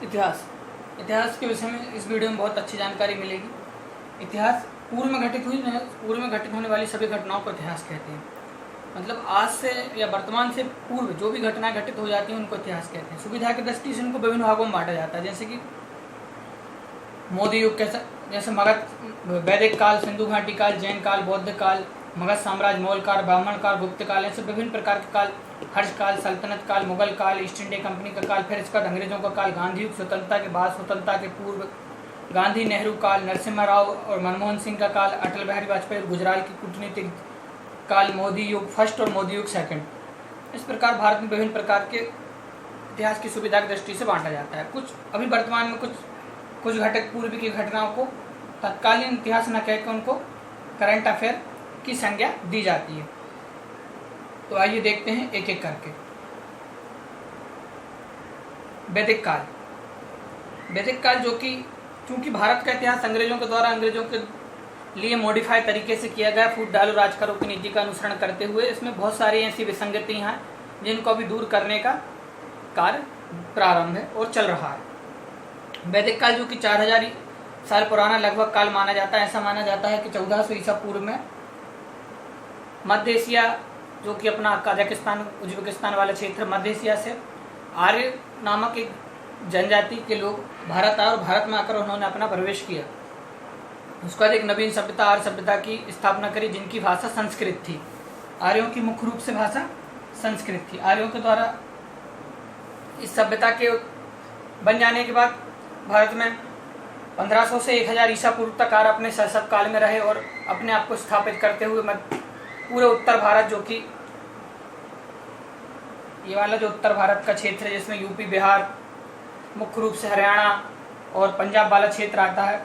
इतिहास के विषय में इस वीडियो में बहुत अच्छी जानकारी मिलेगी। इतिहास पूर्व में घटित होने वाली सभी घटनाओं को इतिहास कहते हैं। मतलब आज से या वर्तमान से पूर्व जो भी घटनाएं घटित हो जाती हैं उनको इतिहास कहते हैं। सुविधा की दृष्टि से इनको विभिन्न भागों में बांटा जाता है, जैसे कि मोदी युग जैसे मगध वैदिक काल, सिंधु घाटी काल, जैन काल, बौद्ध काल, मगध साम्राज्य, मौर्य काल, ब्राह्मण काल, गुप्त काल, ऐसे विभिन्न प्रकार के काल, हर्ष काल, सल्तनत काल, मुगल काल, ईस्ट इंडिया कंपनी का काल, फिर इसका अंग्रेजों का काल, गांधी युग, स्वतंत्रता के बाद, स्वतंत्रता के पूर्व, गांधी नेहरू काल, नरसिम्हा राव और मनमोहन सिंह का काल, अटल बिहारी वाजपेयी, गुजरात की कूटनीतिक काल, मोदी युग फर्स्ट और मोदी युग सेकंड। इस प्रकार भारत में विभिन्न प्रकार के इतिहास की सुविधा की दृष्टि से बांटा जाता है। कुछ अभी वर्तमान में कुछ घटक पूर्व की घटनाओं को तत्कालीन इतिहास न कहकर उनको करंट अफेयर की संज्ञा दी जाती है। तो आइए देखते हैं एक एक करके। वैदिक काल जो कि चूंकि भारत का इतिहास अंग्रेजों के द्वारा अंग्रेजों के लिए मॉडिफाई तरीके से किया गया, फूट डालो राज करो की नीति का अनुसरण करते हुए, इसमें बहुत सारी ऐसी विसंगतियां हैं जिनको अभी दूर करने का कार्य प्रारंभ है और चल रहा है। वैदिक काल जो कि 4000 साल पुराना लगभग काल माना जाता है। ऐसा माना जाता है कि 1400 ईसा पूर्व में मध्य एशिया जो कि अपना कजाकिस्तान, उज्बेकिस्तान वाला क्षेत्र, मध्य एशिया से आर्य नामक एक जनजाति के लोग भारत आए और भारत में आकर उन्होंने अपना प्रवेश किया। उसके बाद एक नवीन सभ्यता, आर्य सभ्यता की स्थापना करी, जिनकी भाषा संस्कृत थी। आर्यों की मुख्य रूप से भाषा संस्कृत थी। आर्यों के द्वारा इस सभ्यता के बन जाने के बाद भारत में 1500 से 1000 ईसा पूर्व तक आर्य अपने शासक काल में रहे और अपने आप को स्थापित करते हुए पूरे उत्तर भारत, जो कि ये वाला जो उत्तर भारत का क्षेत्र है जिसमें यूपी, बिहार, मुख्य रूप से हरियाणा और पंजाब वाला क्षेत्र आता है,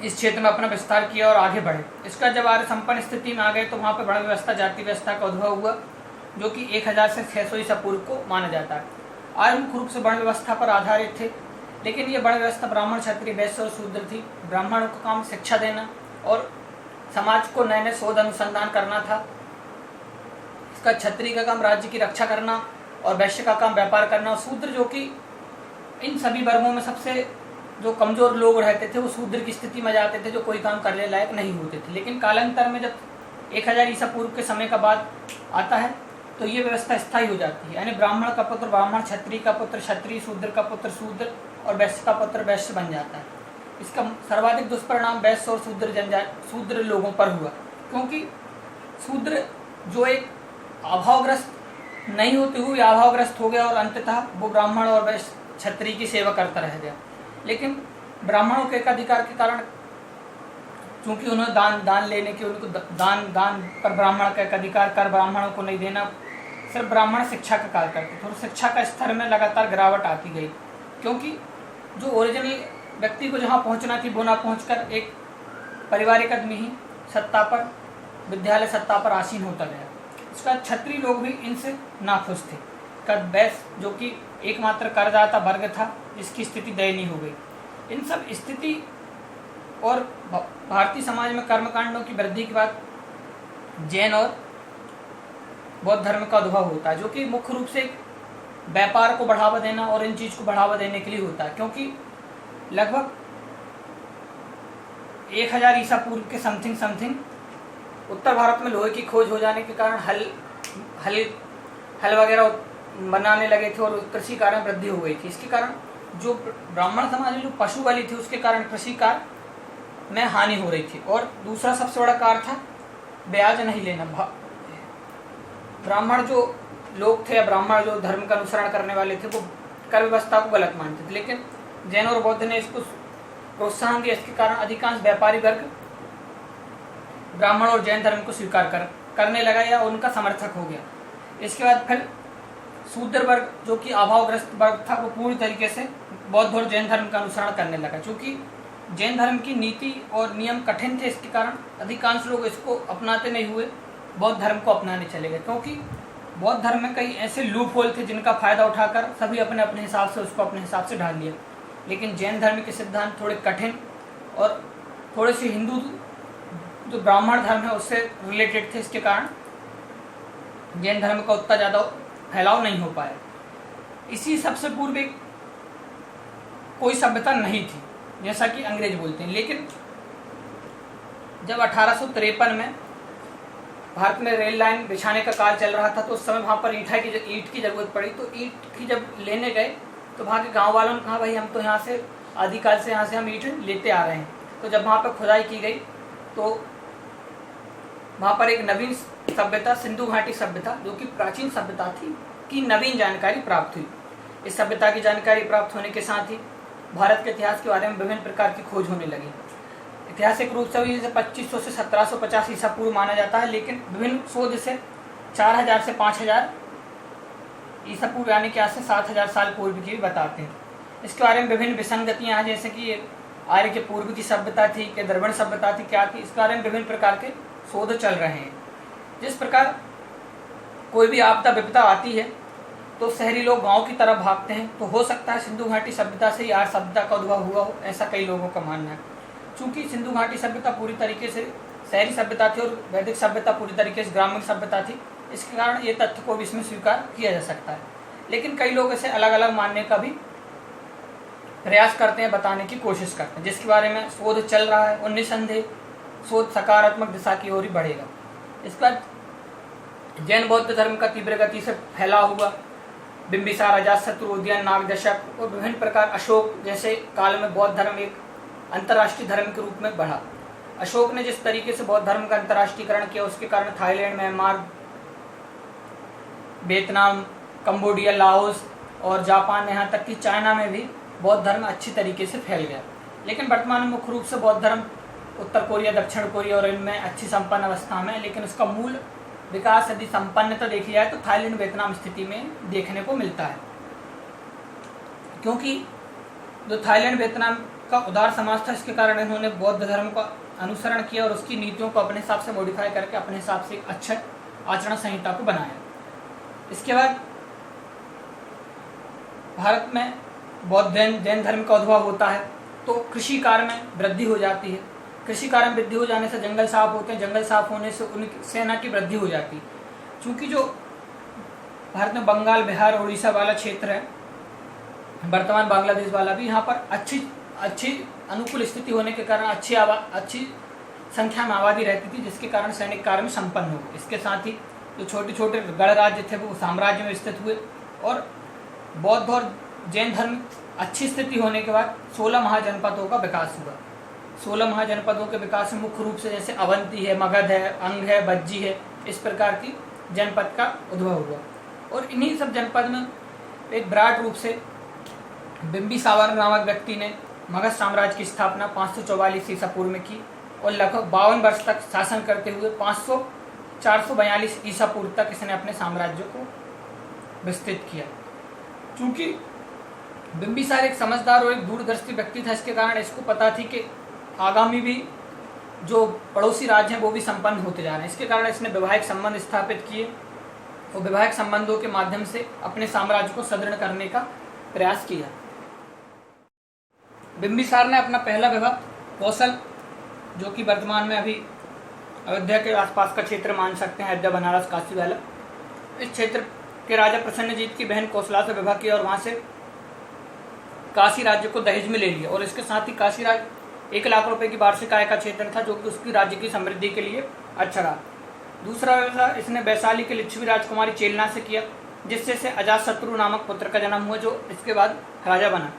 इस क्षेत्र में अपना विस्तार किया और आगे बढ़े। इसका जब आर्य संपन्न स्थिति में आ गए तो वहाँ पर वर्ण व्यवस्था, जाति व्यवस्था का उद्भव हुआ, जो कि 1000 से 600 ईसा पूर्व को माना जाता है। आर्य मुख्य रूप से वर्ण व्यवस्था पर आधारित थे, लेकिन ये वर्ण व्यवस्था ब्राह्मण, क्षत्रिय, वैश्य और शूद्र थी। ब्राह्मणों का काम शिक्षा देना और समाज को नए नए शोध अनुसंधान करना था। इसका क्षत्रिय का काम राज्य की रक्षा करना और वैश्य का काम व्यापार करना। और शूद्र जो कि इन सभी वर्गों में सबसे जो कमजोर लोग रहते थे वो शूद्र की स्थिति में जाते थे, जो कोई काम करने लायक नहीं होते थे। लेकिन कालांतर में जब 1000 ईसा पूर्व के समय का बाद आता है तो ये व्यवस्था स्थायी हो जाती है, यानी ब्राह्मण का पुत्र ब्राह्मण, क्षत्रिय का पुत्र क्षत्रिय, शूद्र का पुत्र शूद्र और वैश्य का पुत्र वैश्य बन जाता है। इसका सर्वाधिक दुष्परिणाम वैश्य और शूद्र लोगों पर हुआ, क्योंकि शूद्र जो एक अभावग्रस्त नहीं होते हुए अभावग्रस्त हो गया और अंततः वो ब्राह्मण और वैश्य क्षत्रिय की सेवा करता रह गया। लेकिन ब्राह्मणों के अधिकार के कारण, चूंकि उन्हें दान लेने की, उनको दान पर ब्राह्मण का एक अधिकार, कर ब्राह्मणों को नहीं देना, सिर्फ ब्राह्मण शिक्षा का कार्य करते थे और शिक्षा का स्तर में लगातार गिरावट आती गई, क्योंकि जो ओरिजिनल व्यक्ति को जहाँ पहुँचना थी वो ना पहुँचकर एक पारिवारिक आदमी ही सत्ता पर, विद्यालय सत्ता पर आसीन होता गया। इसका क्षत्रिय लोग भी इनसे नाखुश थे। वैश्य जो कि एकमात्र करदाता वर्ग था, इसकी स्थिति दयनीय हो गई। इन सब स्थिति और भारतीय समाज में कर्मकांडों की वृद्धि के बाद जैन और बौद्ध धर्म का उद्भव होता है, जो कि मुख्य रूप से व्यापार को बढ़ावा देना और इन चीज को बढ़ावा देने के लिए होता है। क्योंकि लगभग 1000 ईसा पूर्व के समथिंग उत्तर भारत में लोहे की खोज हो जाने के कारण हल वगैरह बनाने लगे थे और कृषि कार्य में वृद्धि हो गई थी। इसके कारण जो ब्राह्मण समाज में जो पशु बलि थी उसके कारण कृषि कार्य में हानि हो रही थी। और दूसरा सबसे बड़ा कार्य था ब्याज नहीं लेना। ब्राह्मण जो लोग थे या ब्राह्मण जो धर्म का अनुसरण करने वाले थे वो कर व्यवस्था को गलत मानते थे, लेकिन जैन और बौद्ध ने इसको प्रोत्साहन दिया। इसके कारण अधिकांश व्यापारी वर्ग ब्राह्मण और जैन धर्म को स्वीकार करने लगा या उनका समर्थक हो गया। इसके बाद फिर शूद्र वर्ग जो कि अभावग्रस्त वर्ग था वो पूरी तरीके से बौद्ध और जैन धर्म का अनुसरण करने लगा। क्योंकि जैन धर्म की नीति और नियम कठिन थे, इसके कारण अधिकांश लोग इसको अपनाते नहीं हुए बौद्ध धर्म को अपनाने चले गए। क्योंकि बौद्ध धर्म में कई ऐसे लूप होल थे जिनका फायदा उठाकर सभी अपने अपने हिसाब से उसको अपने हिसाब से ढाल लिया। लेकिन जैन धर्म के सिद्धांत थोड़े कठिन और थोड़े से हिंदू जो ब्राह्मण धर्म है उससे रिलेटेड थे, इसके कारण जैन धर्म का उतना ज़्यादा फैलाव नहीं हो पाया। इसी सबसे पूर्व एक कोई सभ्यता नहीं थी, जैसा कि अंग्रेज बोलते हैं। लेकिन जब 1853 में भारत में रेल लाइन बिछाने का कार्य चल रहा था, तो उस समय वहाँ पर ईंट की जरूरत पड़ी। तो ईंट की जब लेने गए तो वहाँ के गांव वालों ने कहा, भाई हम तो यहाँ से आदिकाल से यहाँ से हम ईंट लेते आ रहे हैं। तो जब वहाँ पर खुदाई की गई तो वहाँ पर एक नवीन सभ्यता, सिंधु घाटी सभ्यता, जो कि प्राचीन सभ्यता थी, की नवीन जानकारी प्राप्त हुई। इस सभ्यता की जानकारी प्राप्त होने के साथ ही भारत के इतिहास के बारे में विभिन्न प्रकार की खोज होने लगी। ऐतिहासिक रूप से इसे 2500 से 1750 ईसा पूर्व माना जाता है, लेकिन विभिन्न शोध से 4000 से 5000 ईसा पूर्व यानी कि आज से 7000 साल पूर्व की भी बताते हैं। इसके बारे में विभिन्न विसंगतियाँ हैं, जैसे कि आर्य के पूर्व की सभ्यता थी कि द्रविड़ सभ्यता थी, क्या थी, इसके बारे में विभिन्न प्रकार के शोध चल रहे हैं। जिस प्रकार कोई भी आपदा विपदा आती है तो शहरी लोग गांव की तरफ भागते हैं, तो हो सकता है सिंधु घाटी सभ्यता से ही आर्य सभ्यता का उद्भव हुआ हो, ऐसा कई लोगों का मानना है। चूँकि सिंधु घाटी सभ्यता पूरी तरीके से शहरी सभ्यता थी और वैदिक सभ्यता पूरी तरीके से ग्रामीण सभ्यता थी, इसके कारण ये तथ्य को भी इसमें स्वीकार किया जा सकता है। लेकिन कई लोग इसे अलग अलग मानने का भी प्रयास करते हैं, बताने की कोशिश करते हैं, जिसके बारे में शोध चल रहा है और निसंदेह शोध सकारात्मक दिशा की ओर ही बढ़ेगा। इसके बाद जैन बौद्ध धर्म का तीव्र गति से फैला हुआ बिंबिसार, अजातशत्रु, उदयन, नागदशक और विभिन्न प्रकार अशोक जैसे काल में बौद्ध धर्म एक अंतर्राष्ट्रीय धर्म के रूप में बढ़ा। अशोक ने जिस तरीके से बौद्ध धर्म का अंतर्राष्ट्रीयकरण किया, उसके कारण Thailand, Myanmar, Vietnam, Cambodia, Laos और जापान, यहाँ तक कि चाइना में भी बौद्ध धर्म अच्छी तरीके से फैल गया। लेकिन वर्तमान में मुख्य रूप से बौद्ध धर्म उत्तर कोरिया, दक्षिण कोरिया और इनमें अच्छी संपन्न अवस्था में है, लेकिन उसका मूल विकास यदि संपन्नता देखी जाए तो थाईलैंड, वियतनाम स्थिति में देखने को मिलता है, क्योंकि जो थाईलैंड वियतनाम का उदार समाज था, इसके कारण इन्होंने बौद्ध धर्म का अनुसरण किया और उसकी नीतियों को अपने हिसाब से मॉडिफाई करके अपने हिसाब से एक अच्छे आचरण संहिता को बनाया। इसके बाद भारत में बौद्ध जैन धर्म का उद्भव होता है, तो कृषि कार्य में वृद्धि हो जाती है। कृषि कार्य में वृद्धि हो जाने से जंगल साफ होते हैं, जंगल साफ होने से उनकी सेना की वृद्धि हो जाती है। चूँकि जो भारत में बंगाल, बिहार, उड़ीसा वाला क्षेत्र है, वर्तमान बांग्लादेश वाला भी, यहाँ पर अच्छी अनुकूल स्थिति होने के कारण अच्छी संख्या में आबादी रहती थी, जिसके कारण सैनिक कार्य में संपन्न हो। इसके साथ ही जो छोटे छोटे गढ़ राज्य थे वो साम्राज्य में स्थित हुए और बौद्ध और जैन धर्म अच्छी स्थिति होने के बाद 16 महाजनपदों का विकास हुआ। 16 महाजनपदों के विकास में मुख्य रूप से जैसे अवंती है, मगध है, अंग है, बज्जी है, इस प्रकार की जनपद का उद्भव हुआ। और इन्हीं सब जनपद में एक विराट रूप से बिंबिसावर नामक व्यक्ति ने मगध साम्राज्य की स्थापना 544 ईसा पूर्व में की और लगभग 52 वर्ष तक शासन करते हुए 442 ईसा पूर्व तक इसने अपने साम्राज्य को विस्तृत किया। चूँकि बिंबिसार एक समझदार और एक दूरदर्शी व्यक्ति था, इसके कारण इसको पता थी कि आगामी भी जो पड़ोसी राज्य हैं वो भी संपन्न होते जा रहे हैं। इसके कारण इसने वैवाहिक संबंध स्थापित किए और वैवाहिक संबंधों के माध्यम से अपने साम्राज्य को सुदृढ़ करने का प्रयास किया। बिंबिसार ने अपना पहला विवाह कौशल, जो कि वर्तमान में अभी अयोध्या के आसपास का क्षेत्र मान सकते हैं, अयोध्या, बनारस, काशी वाला, इस क्षेत्र के राजा प्रसन्नजीत की बहन कौशला से विवाह किया और वहाँ से काशी राज्य को दहेज में ले लिया। और इसके साथ ही काशी राज्य 1 लाख रुपए की वार्षिक आय का क्षेत्र था, जो कि उसकी राज्य की समृद्धि के लिए अच्छा रहा। दूसरा विवाह इसने वैशाली के लिच्छवी राजकुमारी चेलना से किया, जिससे से अजातशत्रु नामक पुत्र का जन्म हुआ, जो इसके बाद राजा बना।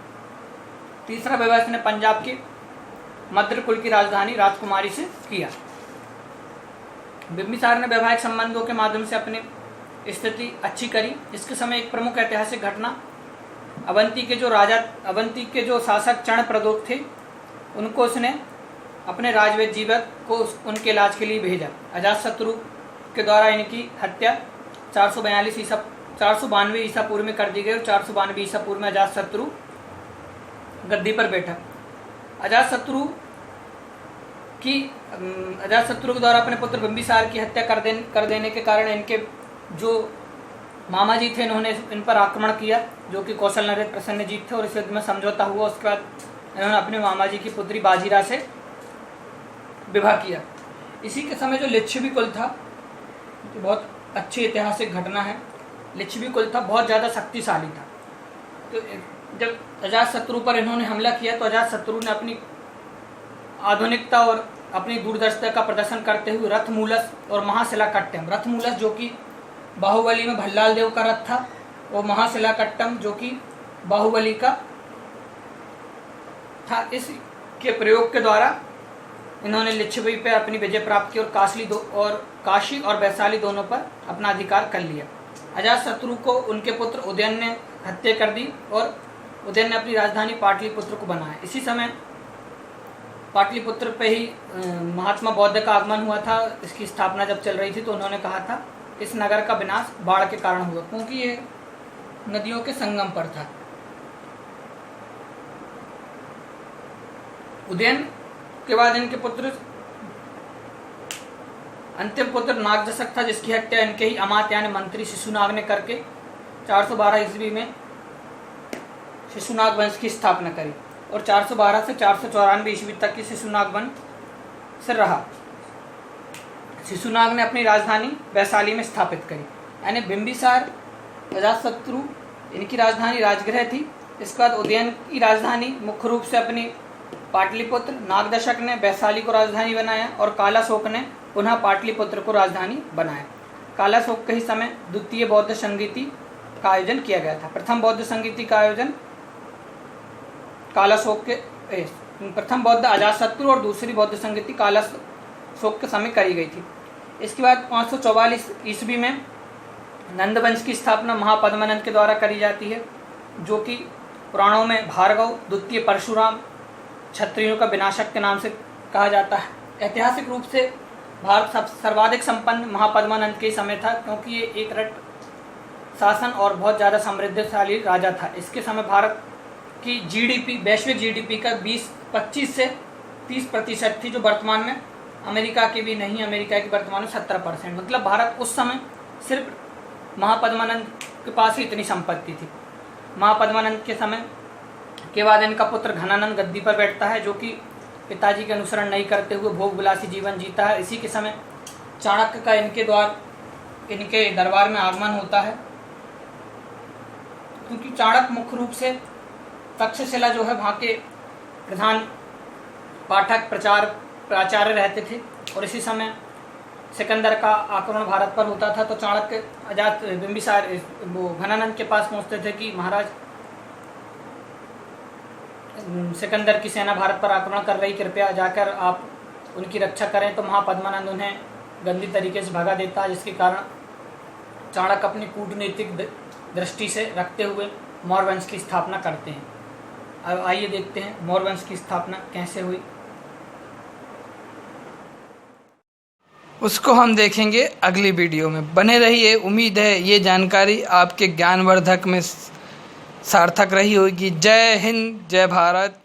तीसरा विवाह इसने पंजाब के मद्र कुल की राजधानी राजकुमारी से किया। बिंबिसार ने वैवाहिक संबंधों के माध्यम से अपनी स्थिति अच्छी करी। इसके समय एक प्रमुख ऐतिहासिक घटना, अवंती के जो शासक चण प्रदोत थे, उनको उसने अपने राजवैद्य जीवक को उनके इलाज के लिए भेजा। अजातशत्रु के द्वारा इनकी हत्या 492 ईसा पूर्व में कर दी गई और 492 ईसा पूर्व में अजातशत्रु गद्दी पर बैठा। अजातशत्रु के द्वारा अपने पुत्र बिंबिसार की हत्या कर देने के कारण इनके जो मामा जी थे, इन्होंने इन पर आक्रमण किया, जो कि कौशल नरेश प्रसन्नजीत थे, और इस युद्ध में समझौता हुआ। उसके बाद इन्होंने अपने मामा जी की पुत्री बाजीरा से विवाह किया। इसी के समय जो लिच्छवी कुल था, जो बहुत अच्छी ऐतिहासिक घटना है, लिच्छवी कुल था बहुत ज़्यादा शक्तिशाली था तो जब अजातशत्रु पर इन्होंने हमला किया तो अजातशत्रु ने अपनी आधुनिकता और अपनी दूरदर्शिता का प्रदर्शन करते हुए रथमूलस और महाशिलाकट्टम, रथमूलस जो कि बाहुबली में भल्लाल देव का रथ था, और महाशिलाकट्टम जो कि बाहुबली का था, इसके प्रयोग के द्वारा इन्होंने लिच्छवी पर अपनी विजय प्राप्त की और काशी और वैशाली दोनों पर अपना अधिकार कर लिया। अजातशत्रु को उनके पुत्र उदयन ने हत्या कर दी और उदयन ने अपनी राजधानी पाटलिपुत्र को बनाया। इसी समय पाटलिपुत्र पे ही महात्मा बौद्ध का आगमन हुआ था। इसकी स्थापना जब चल रही थी तो उन्होंने कहा था इस नगर का विनाश बाढ़ के कारण हुआ, क्योंकि ये नदियों के संगम पर था। उदयन के बाद इनके पुत्र अंतिम पुत्र नागदशक था, जिसकी हत्या इनके ही अमात्य यानी मंत्री शिशुनाग ने करके 412 ईस्वी में शिशुनाग वंश की स्थापना करी और 412 से 494 ईस्वी तक की शिशुनाग वंश से रहा। शिशुनाग ने अपनी राजधानी वैशाली में स्थापित करी, यानी बिंबिसार अजातशत्रु इनकी राजधानी राजगृह थी। इसके बाद उदयन की राजधानी मुख्य रूप से अपनी पाटलिपुत्र, नागदशक ने वैशाली को राजधानी बनाया और कालाशोक ने पुनः पाटलिपुत्र को राजधानी बनाया। कालाशोक के ही समय द्वितीय बौद्ध संगीति का आयोजन किया गया था। प्रथम बौद्ध संगीति का आयोजन कालाशोक के प्रथम बौद्ध अजातशत्रु और दूसरी बौद्ध संगीति कालाशोक के समय करी गई थी। इसके बाद 544 ईस्वी में नंदवंश की स्थापना महापद्मानंद के द्वारा करी जाती है, जो कि पुराणों में भार्गव द्वितीय परशुराम क्षत्रियों का विनाशक के नाम से कहा जाता है। ऐतिहासिक रूप से भारत सर्वाधिक संपन्न महापद्मानंद के समय था, क्योंकि ये एक रट शासन और बहुत ज़्यादा समृद्धशाली राजा था। इसके समय भारत की जीडीपी, वैश्विक जीडीपी का 25 से 30% थी, जो वर्तमान में अमेरिका की भी नहीं, अमेरिका की वर्तमान में 70%। मतलब भारत उस समय सिर्फ महापद्मानंद के पास ही इतनी संपत्ति थी। महापद्मानंद के समय के बाद इनका पुत्र घनानंद गद्दी पर बैठता है, जो कि पिताजी के अनुसरण नहीं करते हुए भोग विलासी जीवन जीता है। इसी के समय चाणक्य का इनके दरबार में आगमन होता है, क्योंकि चाणक्य मुख्य रूप से तक्षशिला जो है वहाँ के प्रधान पाठक प्राचार्य रहते थे, और इसी समय सिकंदर का आक्रमण भारत पर होता था। तो चाणक्य बिंबिसार वो घनानंद के पास पहुँचते थे कि महाराज सिकंदर की सेना भारत पर आक्रमण कर रही, कृपया जाकर आप उनकी रक्षा करें। तो महापद्मानंद उन्हें गंदी तरीके से भगा देता है, जिसके कारण चाणक्य अपनी कूटनीतिक दृष्टि से रखते हुए मौर्य वंश की स्थापना करते हैं। अब आइए देखते हैं मौर्य वंश की स्थापना कैसे हुई। उसको हम देखेंगे अगली वीडियो में। बने रहिए। उम्मीद है ये जानकारी आपके ज्ञानवर्धक में सार्थक रही होगी। जय हिंद, जय भारत।